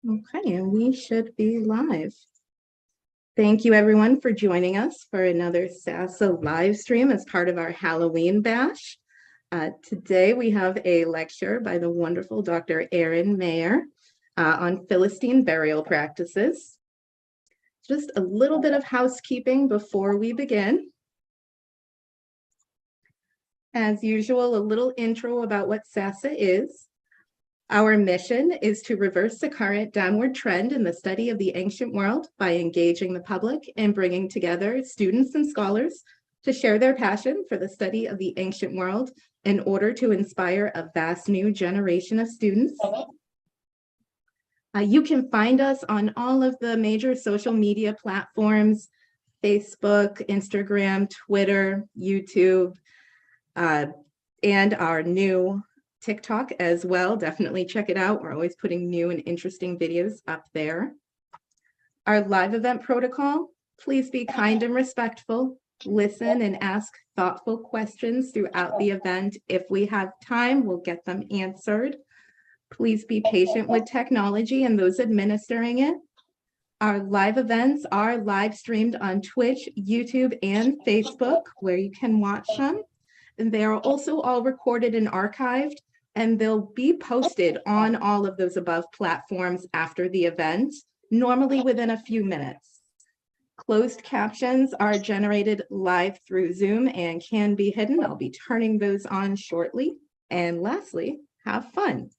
Okay, and we should be live. Thank you everyone for joining us for another SASA live stream as part of our Halloween bash. Today we have a lecture by the wonderful Dr. Aren Maeir on Philistine burial practices. Just a little bit of housekeeping before we begin. As usual, a little intro about what SASA is. Our mission is to reverse the current downward trend in the study of the ancient world by engaging the public and bringing together students and scholars to share their passion for the study of the ancient world in order to inspire a vast new generation of students. You can find us on all of the major social media platforms: Facebook, Instagram, Twitter, YouTube, and our new TikTok as well. Definitely check it out. We're always putting new and interesting videos up there. Our live event protocol: please be kind and respectful. Listen and ask thoughtful questions throughout the event. If we have time, we'll get them answered. Please be patient with technology and those administering it. Our live events are live streamed on Twitch, YouTube, and Facebook, where you can watch them. And they are also all recorded and archived, and they'll be posted on all of those above platforms after the event, normally within a few minutes. Closed captions are generated live through Zoom and can be hidden. I'll be turning those on shortly. And lastly, have fun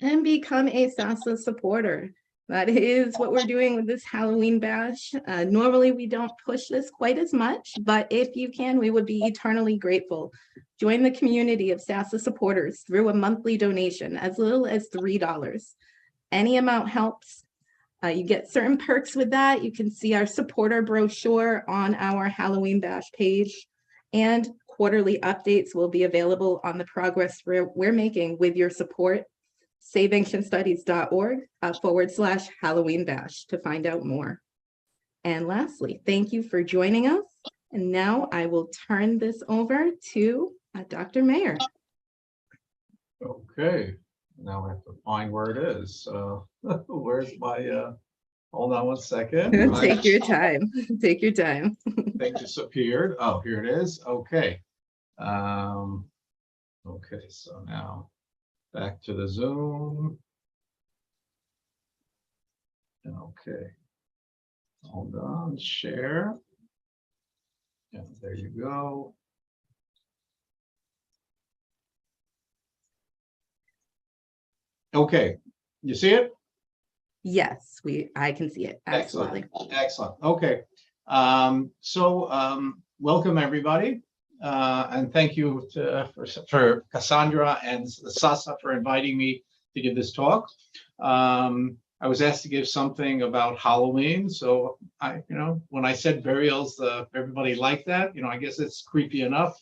and become a SASA supporter. That is what we're doing with this Halloween bash. Normally we don't push this quite as much, but if you can, we would be eternally grateful. Join the community of SASA supporters through a monthly donation as little as $3. Any amount helps. You get certain perks with that. You can see our supporter brochure on our Halloween bash page, and quarterly updates will be available on the progress we're making with your support. saveancientstudies.org/Halloween bash to find out more. And lastly, thank you for joining us. And now I will turn this over to Dr. Maeir. Okay, now I have to find where it is. Where's my, hold on one second. Take your time. Take your time. Thing disappeared. Oh, here it is. Okay. Okay, so now back to the Zoom. Okay. Hold on, share. And there you go. Okay, you see it? Yes, I can see it. Absolutely. Excellent. Okay. Welcome everybody. And thank you for Cassandra and the SASA for inviting me to give this talk. I was asked to give something about Halloween, so when I said burials, everybody liked that. I guess it's creepy enough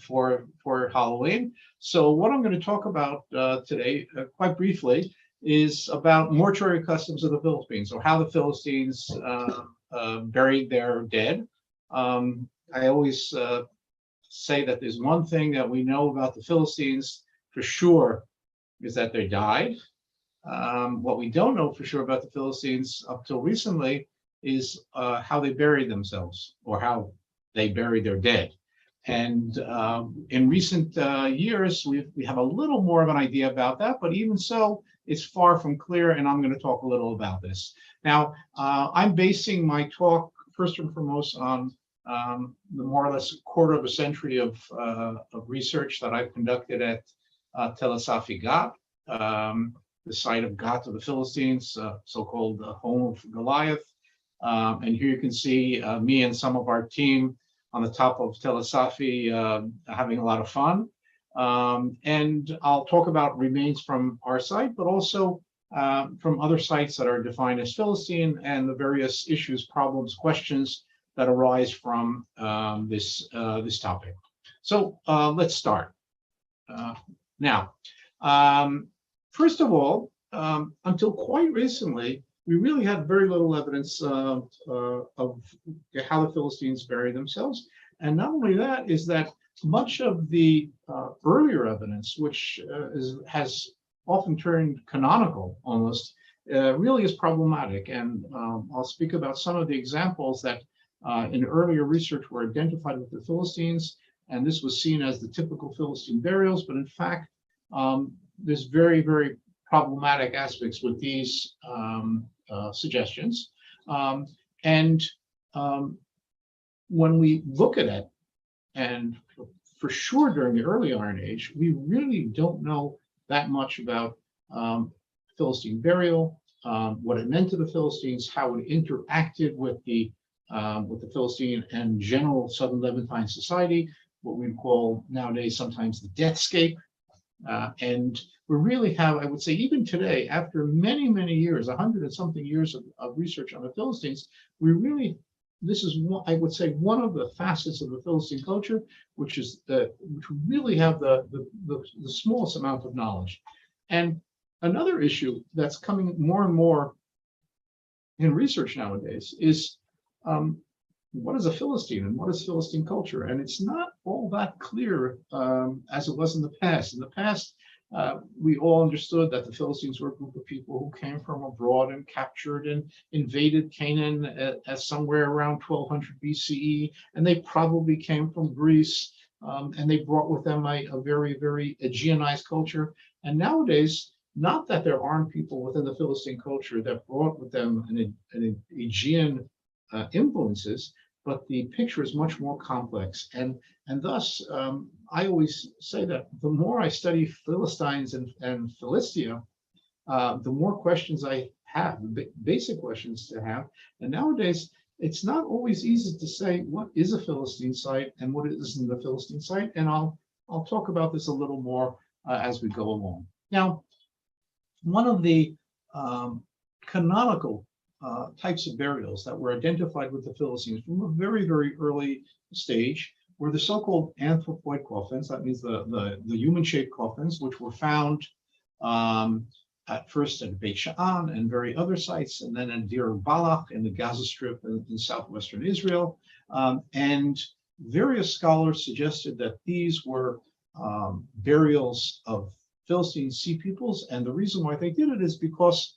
for Halloween. So what I'm going to talk about today, quite briefly, is about mortuary customs of the Philippines, or how the Philistines buried their dead. I always say that there's one thing that we know about the Philistines for sure is that they died. What we don't know for sure about the Philistines up till recently is how they buried themselves, or how they buried their dead. And in recent years, we have a little more of an idea about that, but even so, it's far from clear, and I'm going to talk a little about this. Now, I'm basing my talk first and foremost on the more or less quarter of a century of research that I've conducted at Tel Gath, the site of Gath of the Philistines, so-called home of Goliath. And here you can see me and some of our team on the top of Tel having a lot of fun. And I'll talk about remains from our site, but also from other sites that are defined as Philistine, and the various issues, problems, questions that arise from this topic. So let's start. Now, first of all, until quite recently, we really had very little evidence of how the Philistines buried themselves. And not only that, is that much of the earlier evidence, which has often turned canonical almost, really is problematic. And I'll speak about some of the examples that in earlier research were identified with the Philistines, and this was seen as the typical Philistine burials, but in fact, there's very, very problematic aspects with these suggestions. And when we look at it, and for sure during the early Iron Age, we really don't know that much about Philistine burial, what it meant to the Philistines, how it interacted with the Philistine and general Southern Levantine society, what we call nowadays sometimes the deathscape. And we really have, I would say, even today, after many, many years, 100 and something years of research on the Philistines, this is one, I would say, one of the facets of the Philistine culture, which really have the smallest amount of knowledge. And another issue that's coming more and more in research nowadays is what is a Philistine and what is Philistine culture? And it's not all that clear as it was in the past. In the past, we all understood that the Philistines were a group of people who came from abroad and captured and invaded Canaan at somewhere around 1200 BCE, and they probably came from Greece, and they brought with them a very, very Aegeanized culture. And nowadays, not that there aren't people within the Philistine culture that brought with them an Aegean influences, but the picture is much more complex. And thus, I always say that the more I study Philistines and Philistia, the more questions I have, basic questions to have. And nowadays, it's not always easy to say what is a Philistine site and what isn't a Philistine site. And I'll talk about this a little more as we go along. Now, one of the canonical types of burials that were identified with the Philistines from a very, very early stage were the so-called anthropoid coffins. That means the human-shaped coffins, which were found at first at Beit Sha'an and very other sites, and then at Deir Balach in the Gaza Strip in southwestern Israel. And various scholars suggested that these were burials of Philistine sea peoples, and the reason why they did it is because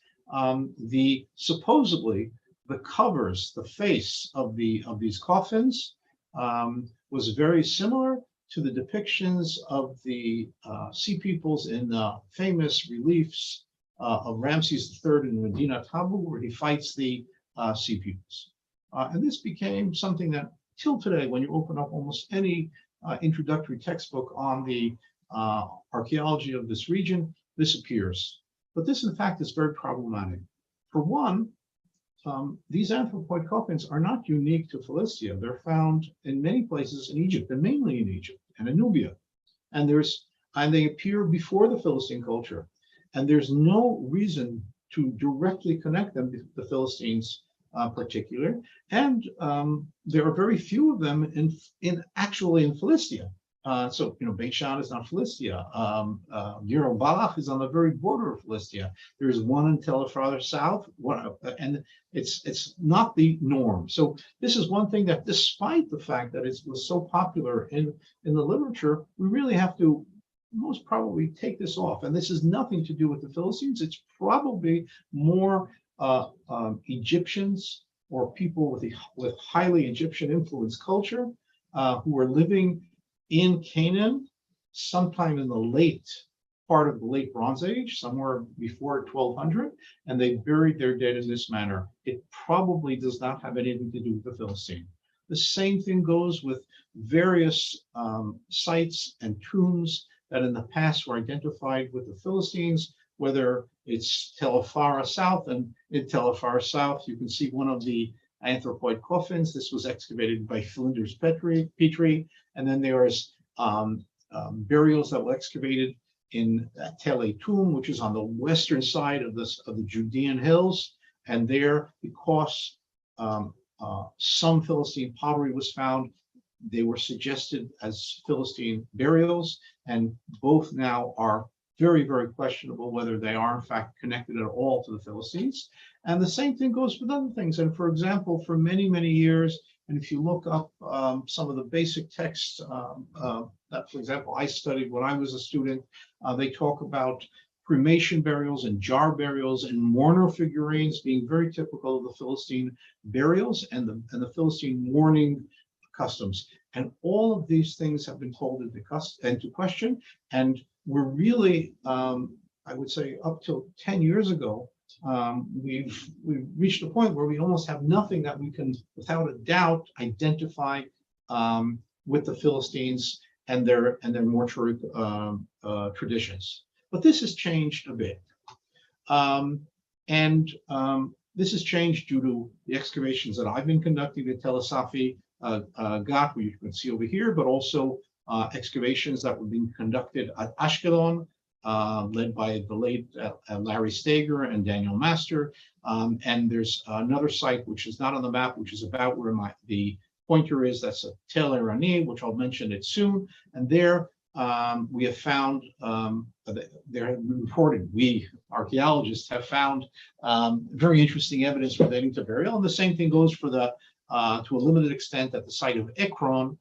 supposedly the covers, the face of these coffins was very similar to the depictions of the sea peoples in the famous reliefs of Ramses III in Medina Tabu, where he fights the sea peoples. And this became something that till today, when you open up almost any introductory textbook on the archaeology of this region, this appears. But this, in fact, is very problematic. For one, these anthropoid coffins are not unique to Philistia. They're found in many places in Egypt, and mainly in Egypt and in Nubia. And they appear before the Philistine culture. And there's no reason to directly connect them to the Philistines particular. And there are very few of them actually in Philistia. So, Beit Sha'an is not Philistia. Deir Balach is on the very border of Philistia. There's one until farther south, and it's not the norm. So this is one thing that, despite the fact that it was so popular in the literature, we really have to most probably take this off. And this has nothing to do with the Philistines. It's probably more Egyptians or people with highly Egyptian influenced culture who were living in Canaan sometime in the late part of the late Bronze Age, somewhere before 1200, and they buried their dead in this manner. It probably does not have anything to do with the Philistine. The same thing goes with various sites and tombs that in the past were identified with the Philistines, whether it's Tel Afara South, and in Tel Afara South, you can see one of the anthropoid coffins. This was excavated by Flinders Petrie, and then there's burials that were excavated in Tel Etum, which is on the western side of the Judean hills, and there, because some Philistine pottery was found, they were suggested as Philistine burials, and both now are very, very questionable whether they are in fact connected at all to the Philistines. And the same thing goes with other things. And for example, for many, many years, and if you look up some of the basic texts that, for example, I studied when I was a student, they talk about cremation burials and jar burials and mourner figurines being very typical of the Philistine burials and the Philistine mourning customs. And all of these things have been called into question. And we're really, I would say, up till 10 years ago, we've reached a point where we almost have nothing that we can, without a doubt, identify with the Philistines and their mortuary traditions. But this has changed a bit, this has changed due to the excavations that I've been conducting at Tel Asafi, Gath, where you can see over here, but also excavations that were being conducted at Ashkelon, led by the late Larry Steger and Daniel Master. And there's another site which is not on the map, which is about where the pointer is. That's a Tel Erani, which I'll mention it soon. And there we have found, there have been reported, we archaeologists have found very interesting evidence relating to burial. And the same thing goes for to a limited extent at the site of Ekron,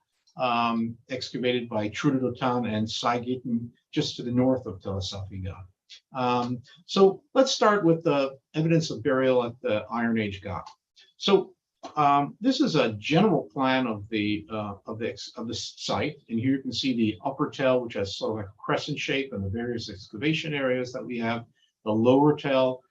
excavated by Trude Dotan and Sai Gittin, just to the north of Tel Asafi Gath. So let's start with the evidence of burial at the Iron Age Gath. So this is a general plan of the site, and here you can see the upper tell, which has sort of like a crescent shape, and the various excavation areas that we have. The lower tell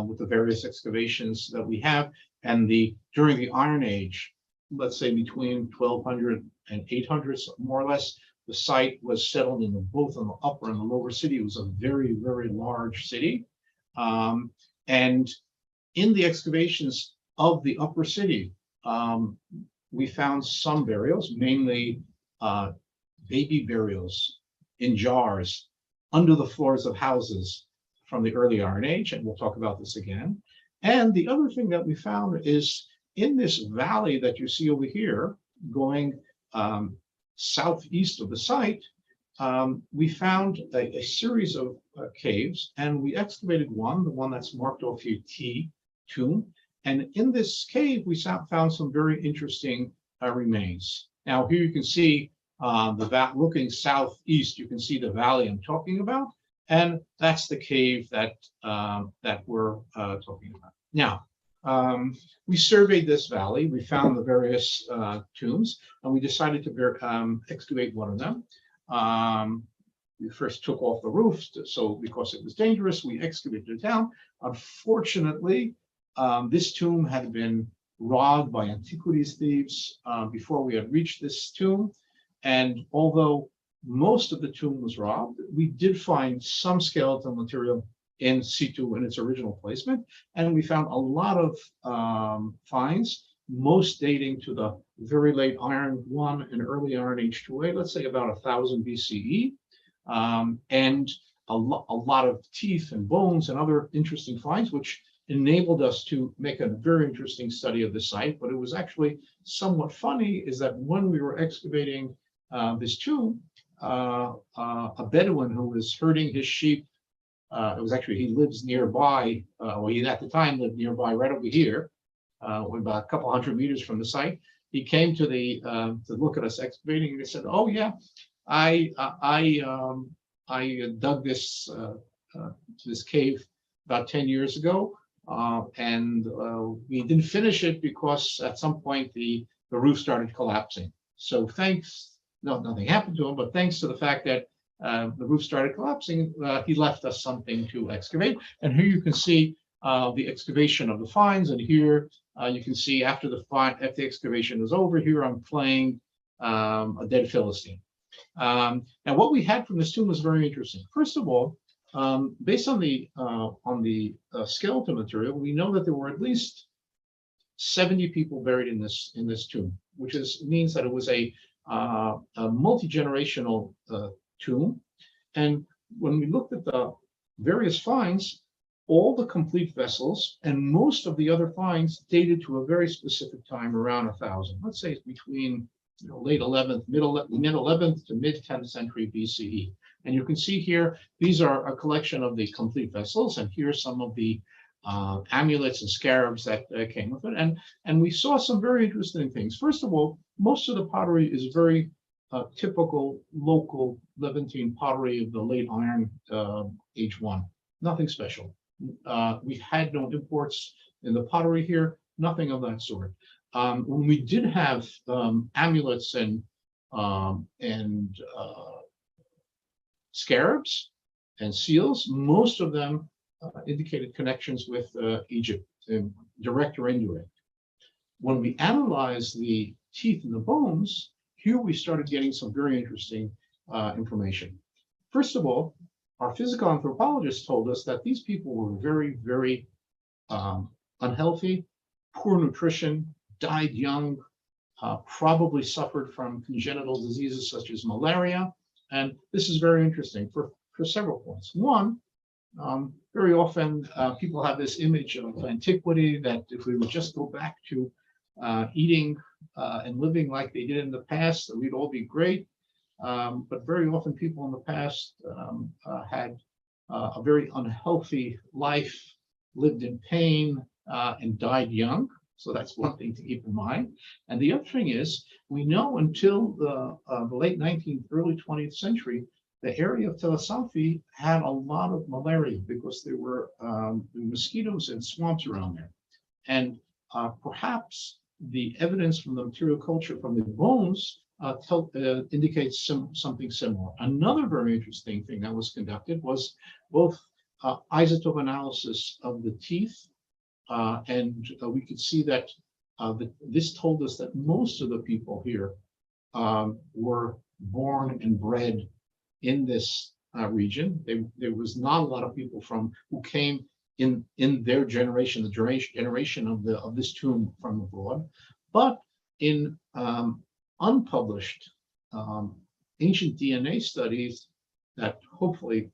with the various excavations that we have, and during the Iron Age, let's say between 1200 and 800, more or less, the site was settled in both on the upper and the lower city. It was a very, very large city, and in the excavations of the upper city, we found some burials, mainly baby burials in jars under the floors of houses from the early Iron Age, and we'll talk about this again. And the other thing that we found is in this valley that you see over here, going southeast of the site, we found a series of caves, and we excavated the one that's marked off here, T tomb. And in this cave, we found some very interesting remains. Now, here you can see looking southeast, you can see the valley I'm talking about, and that's the cave that we're talking about. Now, we surveyed this valley. We found the various tombs, and we decided to excavate one of them. We first took off the roof, so because it was dangerous, we excavated it down. Unfortunately, this tomb had been robbed by antiquities thieves before we had reached this tomb. And although most of the tomb was robbed, we did find some skeletal material in situ in its original placement. And we found a lot of finds, most dating to the very late Iron 1 and early Iron Age 2A, let's say about 1000 BCE. And a lot of teeth and bones and other interesting finds, which enabled us to make a very interesting study of the site. But it was actually somewhat funny is that when we were excavating this tomb, a Bedouin who was herding his sheep, it was actually, he lives nearby, well, he at the time lived nearby right over here, about a couple hundred meters from the site. He came to look at us excavating, and he said, "Oh yeah, I dug this cave about 10 years ago, and we didn't finish it because at some point the roof started collapsing. So nothing happened to him, but thanks to the fact that the roof started collapsing, he left us something to excavate." And here you can see the excavation of the finds, and here you can see after the excavation is over, here I'm playing a dead Philistine. Now, what we had from this tomb was very interesting. First of all, based on the skeleton material, we know that there were at least 70 people buried in this tomb, which means that it was a multi-generational tomb. And when we looked at the various finds, all the complete vessels and most of the other finds dated to a very specific time around 1000. Let's say it's between late 11th, mid 11th to mid 10th century BCE. And you can see here, these are a collection of the complete vessels, and here's some of the amulets and scarabs that came with it. And we saw some very interesting things. First of all, most of the pottery is very typical local Levantine pottery of the late Iron Age 1. Nothing special. We had no imports in the pottery here, nothing of that sort. When we did have amulets and scarabs and seals, most of them indicated connections with Egypt, direct or indirect. When we analyzed the teeth and the bones, here we started getting some very interesting information. First of all, our physical anthropologists told us that these people were very, very unhealthy, poor nutrition, died young, probably suffered from congenital diseases such as malaria. And this is very interesting for several points. One, very often people have this image of antiquity that if we would just go back to eating and living like they did in the past, that we'd all be great. But very often people in the past had a very unhealthy life, lived in pain, and died young. So that's one thing to keep in mind. And the other thing is, we know until the late 19th, early 20th century, the area of Tel Asafi had a lot of malaria because there were mosquitoes and swamps around there. And perhaps the evidence from the material culture from the bones indicates something similar. Another very interesting thing that was conducted was both isotope analysis of the teeth, and we could see that this told us that most of the people here were born and bred in this region. There was not a lot of people who came in their generation, the generation of this tomb from abroad, but in unpublished ancient DNA studies that hopefully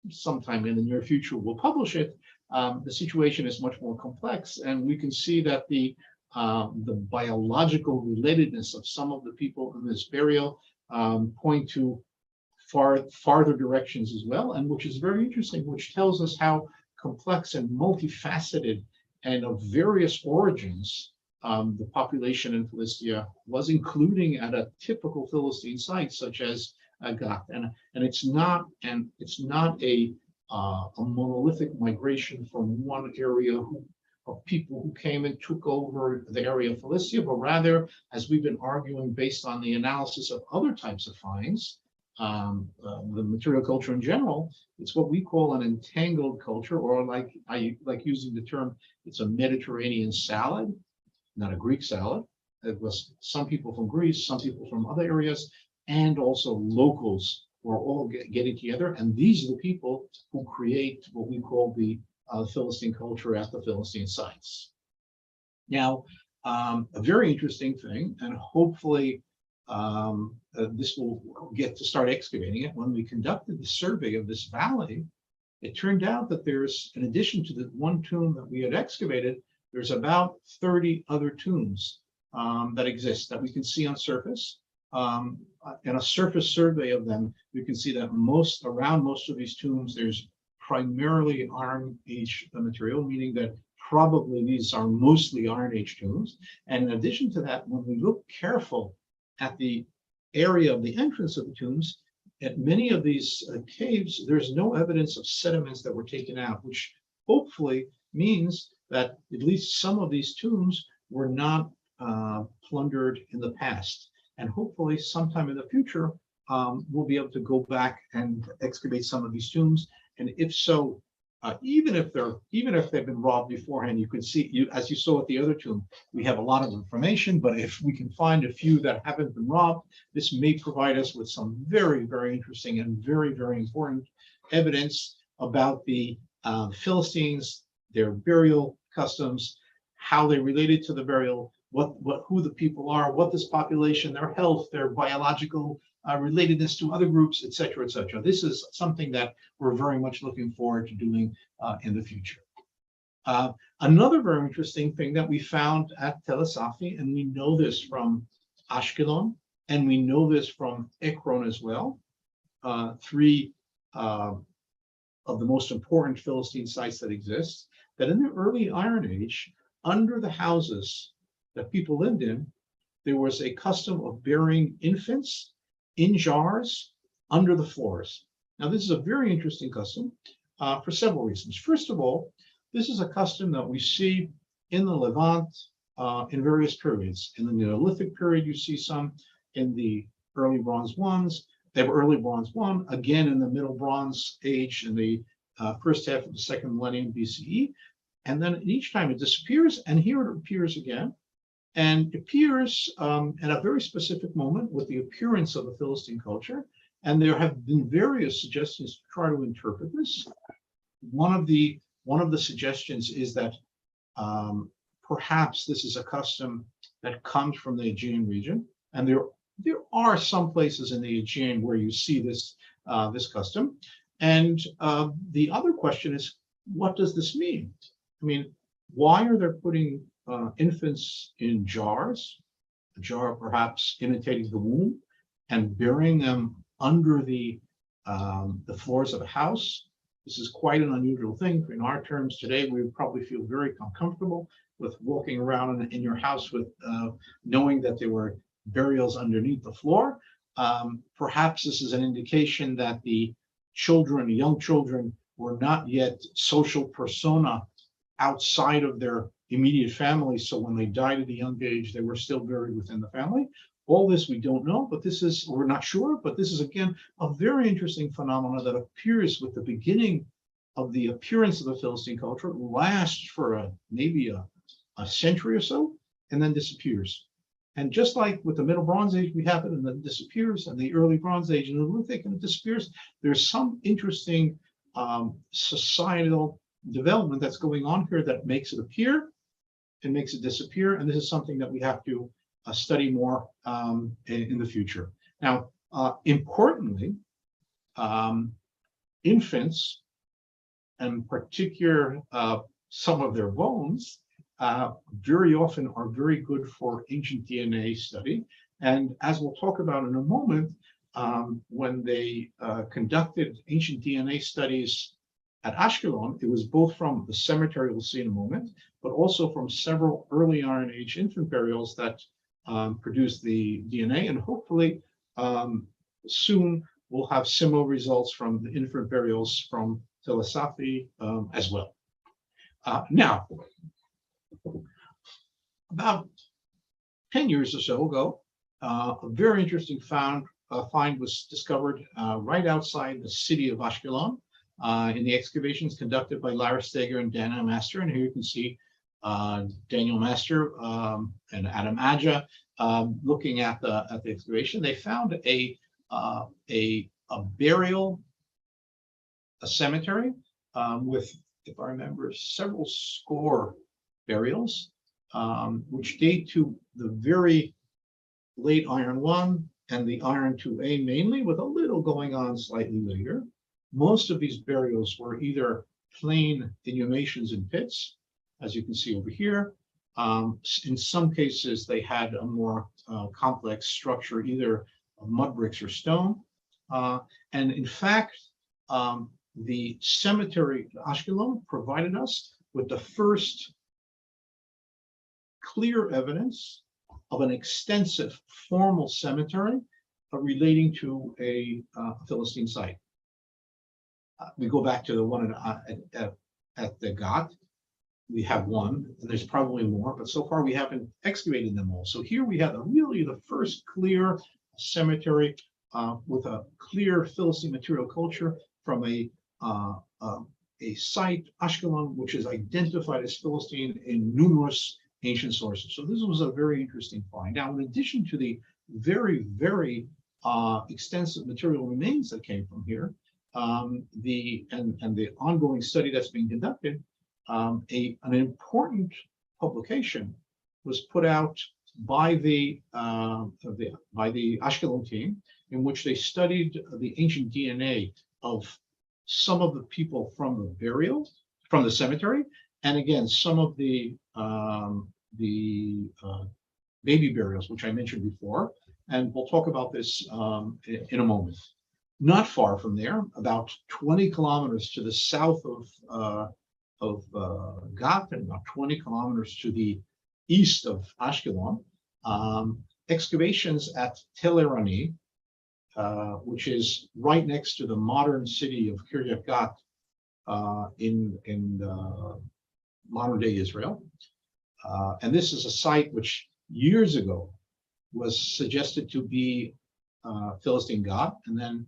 sometime in the near future we'll publish it. The situation is much more complex, and we can see that the biological relatedness of some of the people in this burial point to farther directions as well, and which is very interesting, which tells us how complex and multifaceted and of various origins the population in Philistia was, including at a typical Philistine site such as Gath. And it's not a monolithic migration from one area of people who came and took over the area of Philistia, but rather, as we've been arguing based on the analysis of other types of finds, the material culture in general, it's what we call an entangled culture, or like I like using the term, it's a Mediterranean salad, not a Greek salad. It was some people from Greece, some people from other areas, and also locals who are all getting together. And these are the people who create what we call the Philistine culture at the Philistine sites. Now, a very interesting thing, and hopefully this will get to start excavating it. When we conducted the survey of this valley, it turned out that there's, in addition to the one tomb that we had excavated, there's about 30 other tombs that exist that we can see on surface. In a surface survey of them, we can see that around most of these tombs, there's primarily Iron Age material, meaning that probably these are mostly Iron Age tombs. And in addition to that, when we look careful at the area of the entrance of the tombs, at many of these caves, there's no evidence of sediments that were taken out, which hopefully means that at least some of these tombs were not plundered in the past. And hopefully sometime in the future, we'll be able to go back and excavate some of these tombs. And if so, even if they've been robbed beforehand, you can see, as you saw at the other tomb, we have a lot of information. But if we can find a few that haven't been robbed, this may provide us with some very, very interesting and very, very important evidence about the Philistines, their burial customs, how they related to the burial, who the people are, what this population, their health, their biological relatedness to other groups, et cetera, et cetera. This is something that we're very much looking forward to doing in the future. Another very interesting thing that we found at Tel Asafi, and we know this from Ashkelon, and we know this from Ekron as well, three of the most important Philistine sites that exist, that in the early Iron Age, under the houses that people lived in, there was a custom of burying infants in jars under the floors. Now, this is a very interesting custom for several reasons. First of all, this is a custom that we see in the Levant in various periods. In the Neolithic period, you see some. In the early Bronze ones, they were early Bronze one, again in the Middle Bronze Age in the first half of the second millennium BCE. And then each time it disappears, and here it appears again. And appears at a very specific moment with the appearance of the Philistine culture. And there have been various suggestions to try to interpret this. One of the suggestions is that perhaps this is a custom that comes from the Aegean region, and there are some places in the Aegean where you see this custom. And the other question is, what does this mean? I mean, why are they putting infants in jars, a jar perhaps imitating the womb, and burying them under the floors of a house? This is quite an unusual thing. In our terms today, we would probably feel very uncomfortable with walking around in your house with knowing that there were burials underneath the floor. Perhaps this is an indication that the young children, were not yet social persona outside of their immediate family. So when they died at a young age, they were still buried within the family. All this we don't know, but we're not sure, but this is again a very interesting phenomenon that appears with the beginning of the appearance of the Philistine culture, lasts for maybe a century or so, and then disappears. And just like with the Middle Bronze Age, we have it and then disappears, and the Early Bronze Age and the Neolithic, and it disappears. There's some interesting societal development that's going on here that makes it appear and makes it disappear. And this is something that we have to study more in the future. Now, importantly, infants, and particular some of their bones, very often are very good for ancient DNA study. And as we'll talk about in a moment, when they conducted ancient DNA studies at Ashkelon, it was both from the cemetery we'll see in a moment, but also from several early Iron Age infant burials that produced the DNA. And hopefully soon we'll have similar results from the infant burials from Philistine as well. Now, about 10 years or so ago, a very interesting find was discovered right outside the city of Ashkelon in the excavations conducted by Lara Steger and Daniel Master. And here you can see Daniel Master and Adam Adja looking at the excavation. They found a burial, a cemetery with, if I remember, several score burials, which date to the very late Iron 1 and the Iron 2A mainly, with a little going on slightly later. Most of these burials were either plain inhumations in pits, as you can see over here. In some cases, they had a more complex structure, either of mud bricks or stone. And in fact, the cemetery at Ashkelon provided us with the first clear evidence of an extensive formal cemetery relating to a Philistine site. We go back to the one at the Gath. We have one, and there's probably more, but so far we haven't excavated them all. So here we have really the first clear cemetery with a clear Philistine material culture from a site, Ashkelon, which is identified as Philistine in numerous ancient sources. So this was a very interesting find. Now, in addition to the very, very extensive material remains that came from here, the ongoing study that's being conducted, an important publication was put out by the Ashkelon team, in which they studied the ancient DNA of some of the people from the burial, from the cemetery, and again some of the baby burials, which I mentioned before. And we'll talk about this in a moment. Not far from there, about 20 kilometers to the south of Gath, and about 20 kilometers to the east of Ashkelon, excavations at Erani, which is right next to the modern city of Kiryat Gath in modern day Israel. And this is a site which years ago was suggested to be Philistine God, and then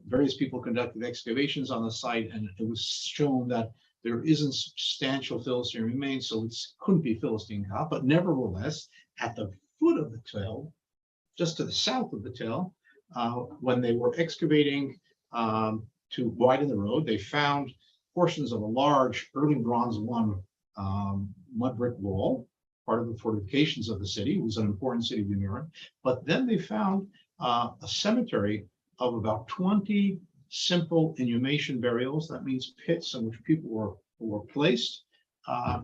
various people conducted excavations on the site, and it was shown that there isn't substantial Philistine remains, so it couldn't be Philistine God. But nevertheless, at the foot of the Tel, just to the south of the Tel, when they were excavating to widen the road, they found portions of a large early Bronze I mud brick wall, part of the fortifications of the city. It was an important city of Iran. But then they found a cemetery of about 20 simple inhumation burials. That means pits in which people were placed.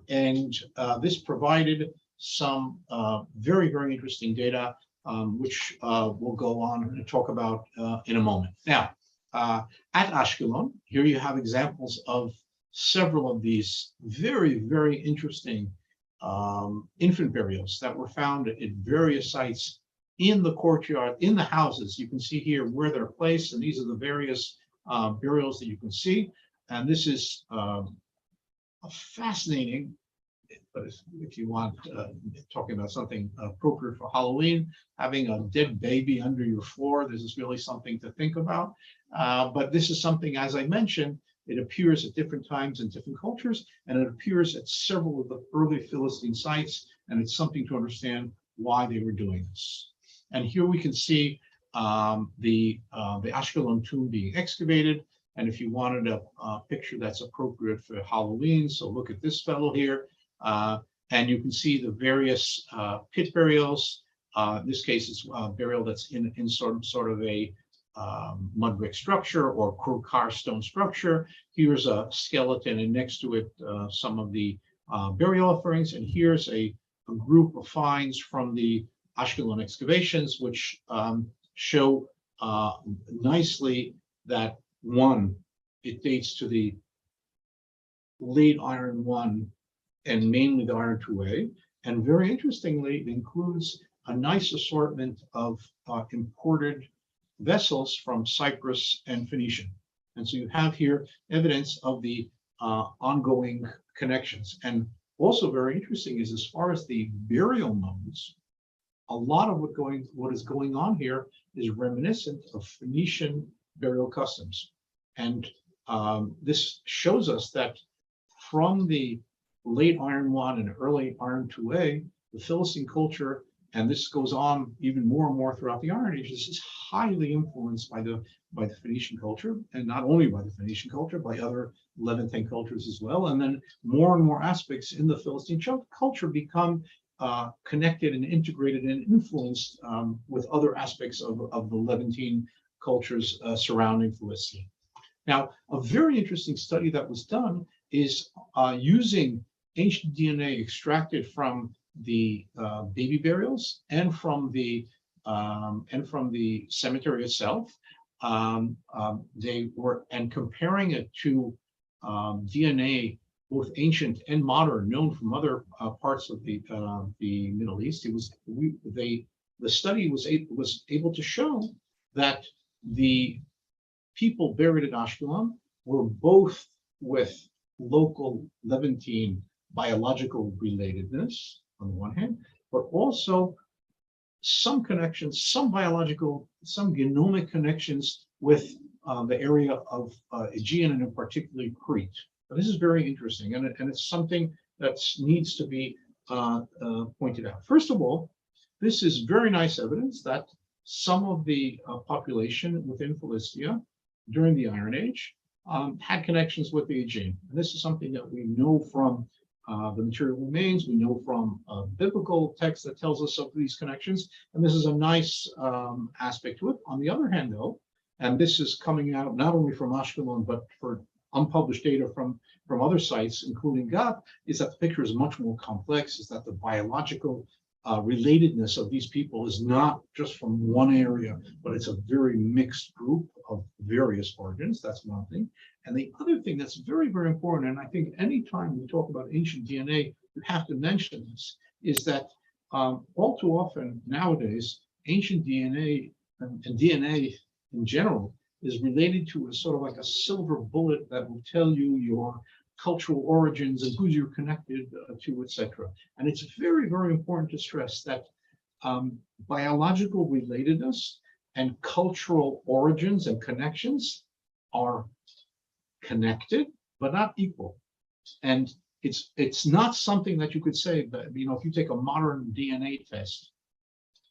And this provided some very, very interesting data, which we'll go on and talk about in a moment. Now, at Ashkelon, here you have examples of several of these very, very interesting infant burials that were found at various sites in the courtyard, in the houses. You can see here where they're placed, and these are the various burials that you can see. And this is a fascinating, but if you want, talking about something appropriate for Halloween, having a dead baby under your floor, this is really something to think about. But this is something, as I mentioned, it appears at different times in different cultures, and it appears at several of the early Philistine sites, and it's something to understand why they were doing this. And here we can see the Ashkelon tomb being excavated. And if you wanted a picture that's appropriate for Halloween, so look at this fellow here. And you can see the various pit burials. In this case, it's a burial that's in sort of a mud brick structure or Kurkar stone structure. Here's a skeleton, and next to it, some of the burial offerings. And here's a group of finds from the Ashkelon excavations, which show nicely that one, it dates to the late Iron I and mainly the Iron IIA. And very interestingly, it includes a nice assortment of imported vessels from Cyprus and Phoenicia. And so you have here evidence of the ongoing connections. And also very interesting is, as far as the burial modes, a lot of what is going on here is reminiscent of Phoenician burial customs. And this shows us that from the late Iron I and early Iron IIA, the Philistine culture, and this goes on even more and more throughout the Iron Age, this is highly influenced by the Phoenician culture, and not only by the Phoenician culture, by other Levantine cultures as well. And then more and more aspects in the Philistine culture become connected and integrated and influenced with other aspects of the Levantine cultures surrounding Philistia. Now, a very interesting study that was done is using ancient DNA extracted from the baby burials and from the cemetery itself. They were comparing it to DNA, both ancient and modern, known from other parts of the Middle East. The study was able to show that the people buried at Ashkelon were both with local Levantine biological relatedness on the one hand, but also some connections, some biological, some genomic connections with the area of Aegean and in particularly Crete. But this is very interesting, and it's something that needs to be pointed out. First of all, this is very nice evidence that some of the population within Philistia during the Iron Age had connections with the Aegean. And this is something that we know from the material remains, we know from biblical text that tells us of these connections, and this is a nice aspect to it. On the other hand, though, and this is coming out not only from Ashkelon, but for unpublished data from other sites, including Gath, is that the picture is much more complex, is that the biological relatedness of these people is not just from one area, but it's a very mixed group of various origins. That's one thing. And the other thing that's very, very important, and I think anytime we talk about ancient DNA, you have to mention this, is that all too often nowadays, ancient DNA and DNA in general is related to a sort of like a silver bullet that will tell you your cultural origins and who you're connected to, etc. And it's very, very important to stress that biological relatedness and cultural origins and connections are connected, but not equal. And it's not something that you could say, but if you take a modern DNA test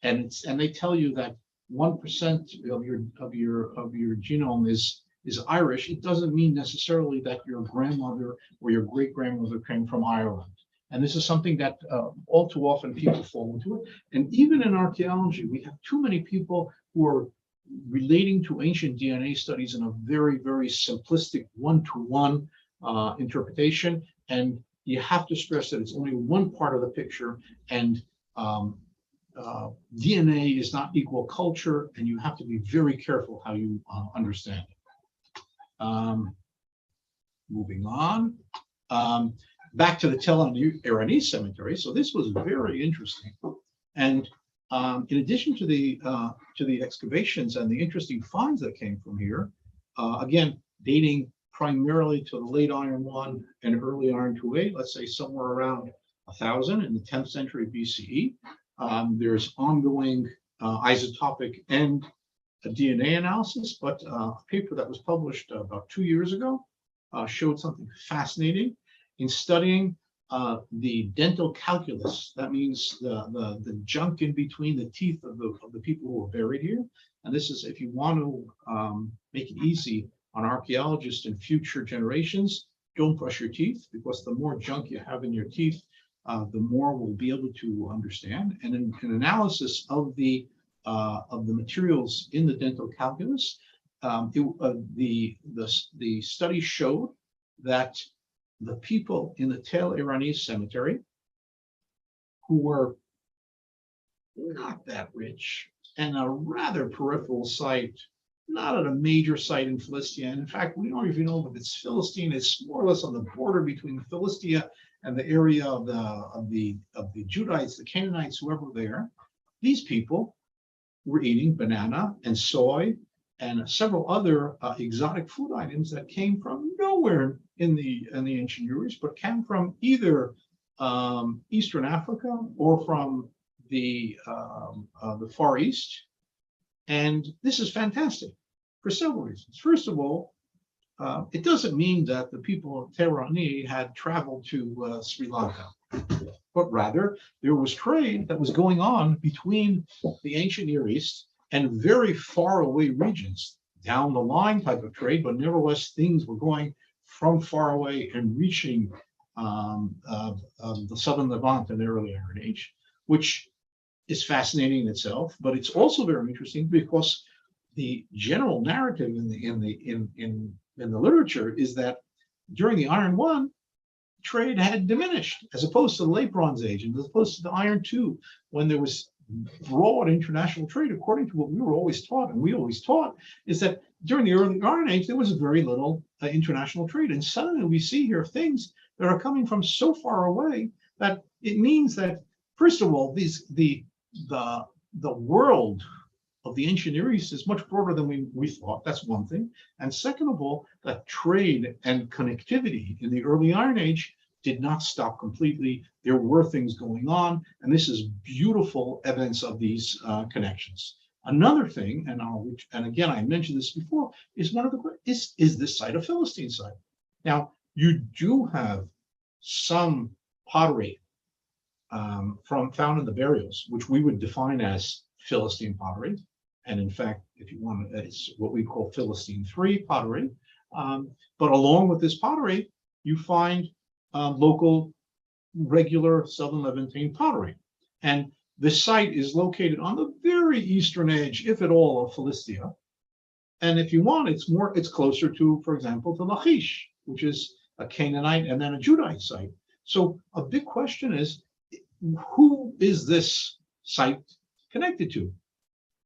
and they tell you that 1% of your genome is Irish, it doesn't mean necessarily that your grandmother or your great grandmother came from Ireland. And this is something that all too often people fall into it. And even in archaeology, we have too many people who are relating to ancient DNA studies in a very, very simplistic one-to-one interpretation. And you have to stress that it's only one part of the picture, and DNA is not equal culture, and you have to be very careful how you understand it. Moving on. Back to the Erani Cemetery. So this was very interesting. And in addition to the excavations and the interesting finds that came from here, again, dating primarily to the late Iron 1 and early Iron 2A, let's say somewhere around 1000 in the 10th century BCE. There's ongoing isotopic and DNA analysis, but a paper that was published about 2 years ago showed something fascinating in studying the dental calculus. That means the junk in between the teeth of the people who are buried here. And this is, if you want to make it easy on archaeologists and future generations, don't brush your teeth, because the more junk you have in your teeth, the more we'll be able to understand. And in an analysis of the materials in the dental calculus, the study showed that the people in the Tel Erani Cemetery, who were not that rich and a rather peripheral site, not at a major site in Philistia. And in fact, we don't even know if it's Philistine. It's more or less on the border between Philistia and the area of the Judites, the Canaanites, whoever they are. These people were eating banana and soy and several other exotic food items that came from nowhere in the ancient Near East, but came from either Eastern Africa or from the Far East. And this is fantastic for several reasons. First of all, it doesn't mean that the people of Erani had traveled to Sri Lanka, but rather there was trade that was going on between the ancient Near East and very far away regions, down the line type of trade, but nevertheless things were going from far away and reaching the southern Levant in the early Iron Age, which is fascinating in itself. But it's also very interesting because the general narrative in the literature is that during the Iron 1, trade had diminished, as opposed to the late Bronze Age and as opposed to the Iron 2, when there was broad international trade. According to what we were always taught, and we always taught, is that during the early Iron Age, there was very little international trade. And suddenly we see here things that are coming from so far away that it means that, first of all, the world of the ancient Near East is much broader than we thought. That's one thing. And second of all, that trade and connectivity in the early Iron Age did not stop completely. There were things going on, and this is beautiful evidence of these connections. Another thing, and again, I mentioned this before, is is this site a Philistine site? Now, you do have some pottery found in the burials, which we would define as Philistine pottery. And in fact, if you want, it's what we call Philistine 3 pottery. But along with this pottery, you find local, regular Southern Levantine pottery. And this site is located on the very eastern edge, if at all, of Philistia. And if you want, it's closer to, for example, to Lachish, which is a Canaanite and then a Judite site. So a big question is, who is this site connected to?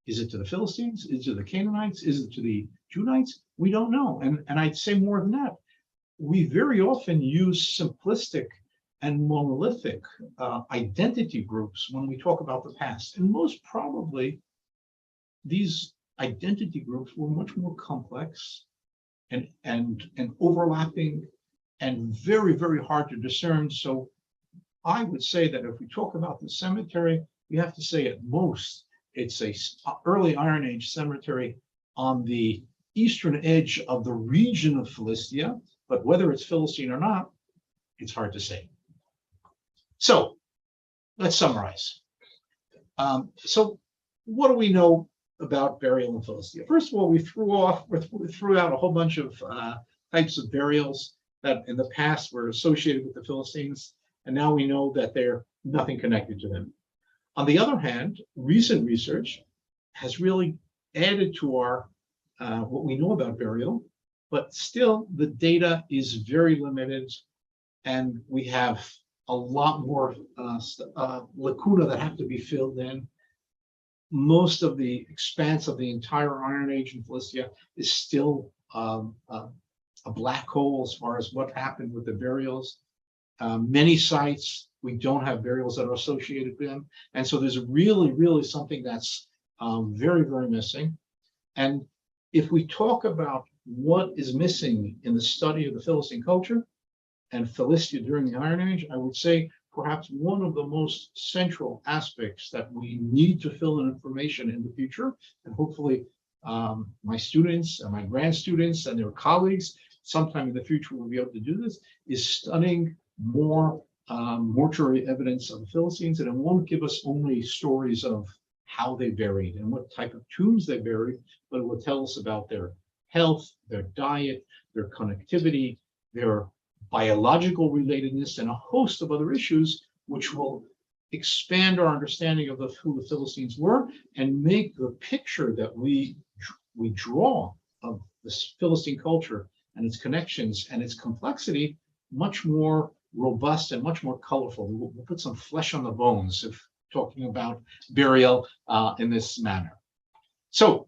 Is it to the Philistines? Is it to the Canaanites? Is it to the Judites? We don't know. And I'd say more than that. We very often use simplistic and monolithic identity groups when we talk about the past. And most probably, these identity groups were much more complex and overlapping and very, very hard to discern. So I would say that if we talk about the cemetery, we have to say at most it's a early Iron Age cemetery on the eastern edge of the region of Philistia, but whether it's Philistine or not, it's hard to say. So let's summarize. So what do we know about burial in Philistia? First of all, we threw out a whole bunch of types of burials that in the past were associated with the Philistines, and now we know that they're nothing connected to them. On the other hand, recent research has really added to our what we know about burial, but still the data is very limited, and we have a lot more lacuna that have to be filled in. Most of the expanse of the entire Iron Age in Philistia is still a black hole as far as what happened with the burials. Many sites, we don't have burials that are associated with them. And so there's really, really something that's very, very missing. And if we talk about what is missing in the study of the Philistine culture and Philistia during the Iron Age, I would say perhaps one of the most central aspects that we need to fill in information in the future, and hopefully my students and my grad students and their colleagues sometime in the future will be able to do this, is studying more mortuary evidence of the Philistines, and it won't give us only stories of how they buried and what type of tombs they buried, but it will tell us about their health, their diet, their connectivity, their biological relatedness, and a host of other issues, which will expand our understanding of who the Philistines were and make the picture that we draw of this Philistine culture and its connections and its complexity much more robust and much more colorful. We'll put some flesh on the bones if talking about burial in this manner. So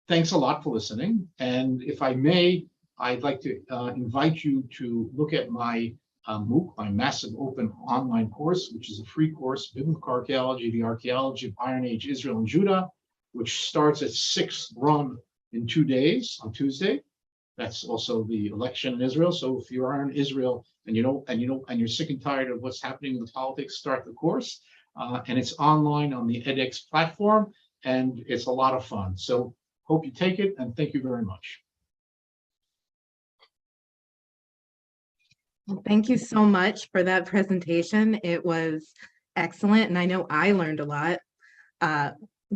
thanks a lot for listening. And if I may, I'd like to invite you to look at my MOOC, my massive open online course, which is a free course, Biblical Archaeology, the Archaeology of Iron Age Israel and Judah, which starts at 6th run in 2 days on Tuesday. That's also the election in Israel. So if you are in Israel and you're sick and tired of what's happening in the politics, start the course. And it's online on the edX platform, and it's a lot of fun. So hope you take it, and thank you very much. Well, thank you so much for that presentation. It was excellent, and I know I learned a lot.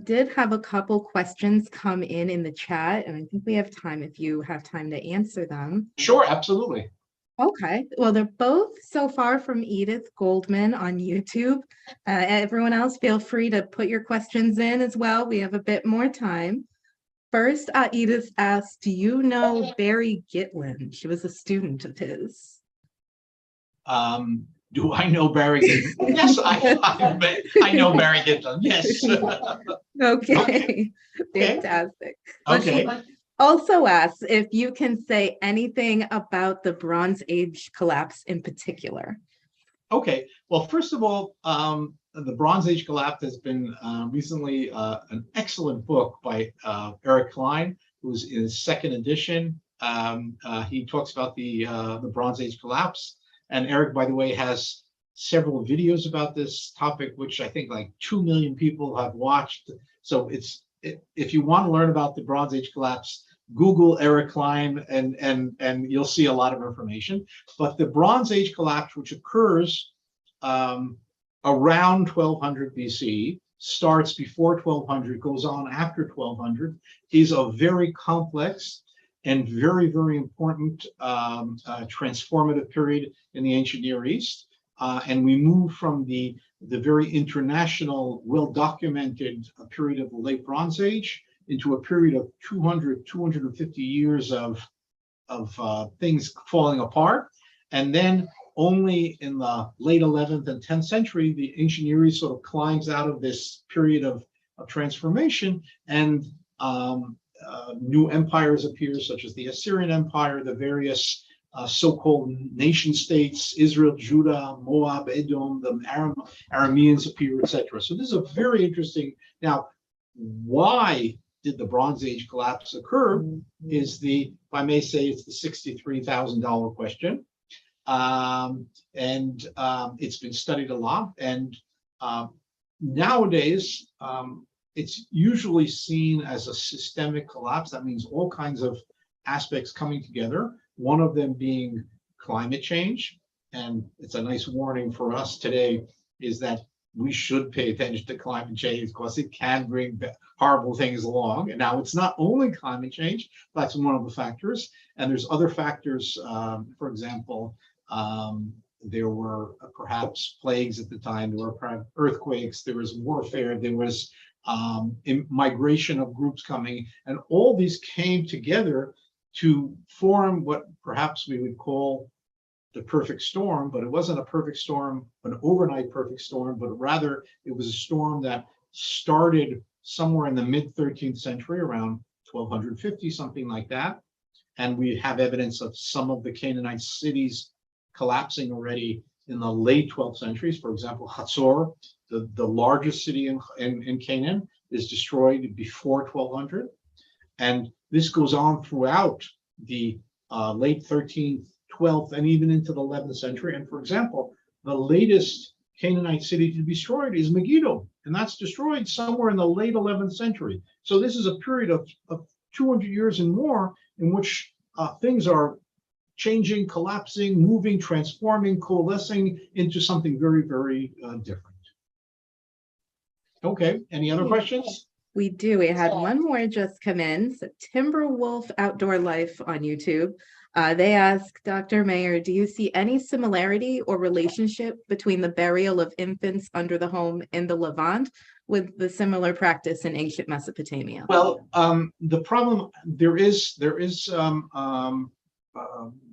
Did have a couple questions come in the chat, and I think we have time if you have time to answer them. Sure, absolutely. Okay, well, they're both so far from Edith Goldman on YouTube. Everyone else, feel free to put your questions in as well. We have a bit more time. First, Edith asked, do you know Barry Gitlin? She was a student of his. Do I know Barry Gitlin? Yes, I know Barry Gitlin. Yes. Okay. Fantastic. Okay. Well, she also asks if you can say anything about the Bronze Age collapse in particular. Okay. Well, first of all, the Bronze Age collapse has been recently an excellent book by Eric Klein, who's in his 2nd edition. He talks about the Bronze Age collapse. And Eric, by the way, has several videos about this topic, which I think like 2 million people have watched. So if you want to learn about the Bronze Age collapse, Google Eric Klein and you'll see a lot of information. But the Bronze Age collapse, which occurs around 1200 BC, starts before 1200, goes on after 1200, is a very complex and very, very important transformative period in the ancient Near East. And we move from the very international, well-documented period of the Late Bronze Age into a period of 250 years of things falling apart. And then only in the late 11th and 10th century, the ancient Near East sort of climbs out of this period of transformation, and new empires appear, such as the Assyrian Empire, the various so-called nation states, Israel, Judah, Moab, Edom, the Arameans appear, etc. So this is a very interesting. Now, why did the Bronze Age collapse occur is if I may say, it's the $63,000 question. It's been studied a lot. And nowadays, it's usually seen as a systemic collapse. That means all kinds of aspects coming together, one of them being climate change. And it's a nice warning for us today is that we should pay attention to climate change because it can bring horrible things along. And now it's not only climate change, that's one of the factors. And there's other factors, for example, there were perhaps plagues at the time, there were perhaps earthquakes, there was warfare, there was migration of groups coming, and all these came together to form what perhaps we would call the perfect storm, but it wasn't a perfect storm, an overnight perfect storm, but rather it was a storm that started somewhere in the mid 13th century, around 1250, something like that. And we have evidence of some of the Canaanite cities collapsing already in the late 12th centuries. For example, Hatzor, the largest city in Canaan, is destroyed before 1200. And this goes on throughout the late 13th, 12th, and even into the 11th century. And for example, the latest Canaanite city to be destroyed is Megiddo, and that's destroyed somewhere in the late 11th century. So this is a period of 200 years and more in which things are changing, collapsing, moving, transforming, coalescing into something very, very different. Okay, any other questions? We do. We had one more just come in. So Timberwolf Outdoor Life on YouTube. They ask Dr. Maeir, do you see any similarity or relationship between the burial of infants under the home in the Levant with the similar practice in ancient Mesopotamia? Well, the problem, there is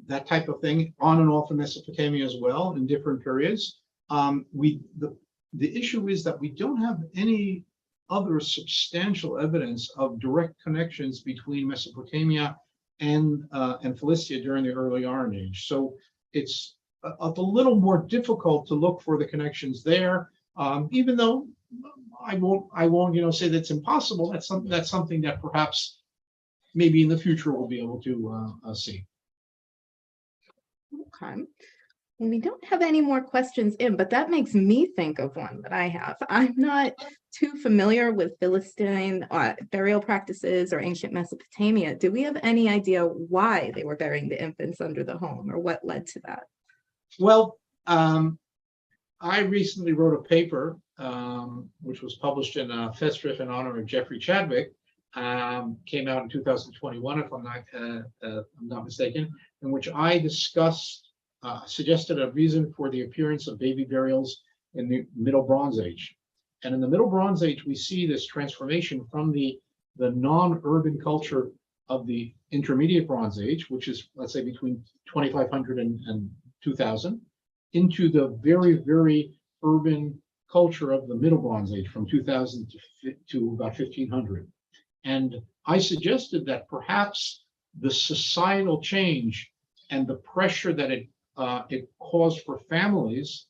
that type of thing on and off in Mesopotamia as well in different periods. The issue is that we don't have any other substantial evidence of direct connections between Mesopotamia and Philistia during the early Iron Age. So it's a little more difficult to look for the connections there, even though I won't say that's impossible. That's something that perhaps maybe in the future we'll be able to see. Okay. And we don't have any more questions in, but that makes me think of one that I have. I'm not too familiar with Philistine burial practices or ancient Mesopotamia. Do we have any idea why they were burying the infants under the home or what led to that? Well, I recently wrote a paper, which was published in Festschrift in honor of Jeffrey Chadwick, came out in 2021, if I'm not mistaken, in which I suggested a reason for the appearance of baby burials in the Middle Bronze Age. And in the Middle Bronze Age, we see this transformation from the non-urban culture of the Intermediate Bronze Age, which is, let's say, between 2500 and 2000, into the very, very urban culture of the Middle Bronze Age from 2000 to about 1500. And I suggested that perhaps the societal change and the pressure that it caused for families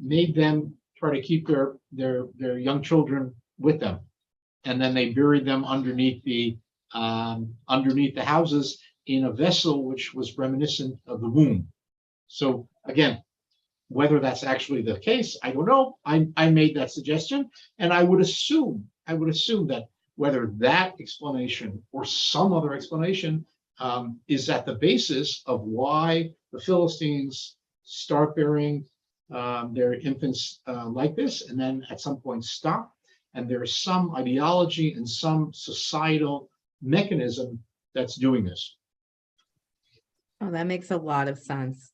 made them try to keep their young children with them, and then they buried them underneath the houses in a vessel which was reminiscent of the womb. So again, whether that's actually the case, I don't know. I made that suggestion, and I would assume that whether that explanation or some other explanation is at the basis of why the Philistines start burying their infants like this, and then at some point stop. And there is some ideology and some societal mechanism that's doing this. Oh, that makes a lot of sense.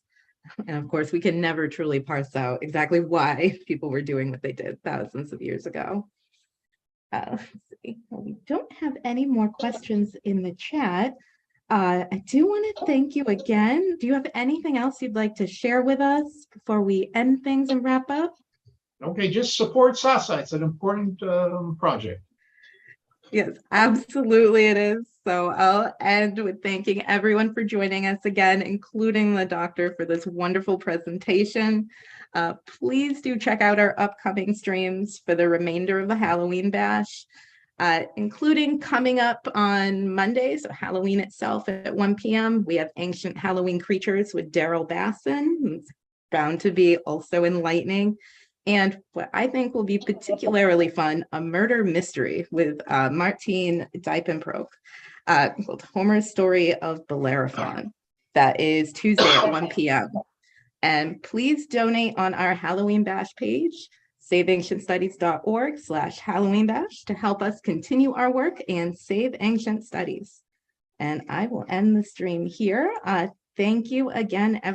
And of course, we can never truly parse out exactly why people were doing what they did thousands of years ago. Let's see. Well, we don't have any more questions in the chat. I do want to thank you again. Do you have anything else you'd like to share with us before we end things and wrap up? Okay, just support SASA. It's an important project. Yes, absolutely it is. So I'll end with thanking everyone for joining us again, including the doctor for this wonderful presentation. Please do check out our upcoming streams for the remainder of the Halloween Bash, including coming up on Monday, so Halloween itself at 1 p.m. We have Ancient Halloween Creatures with Daryl Basson. It's bound to be also enlightening. And what I think will be particularly fun, a murder mystery with Martine Dijpenbroek, called Homer's Story of Bellerophon. That is Tuesday at 1 p.m. And please donate on our Halloween Bash page, saveancientstudies.org/Halloween Bash, to help us continue our work and save ancient studies. And I will end the stream here. Thank you again, everyone.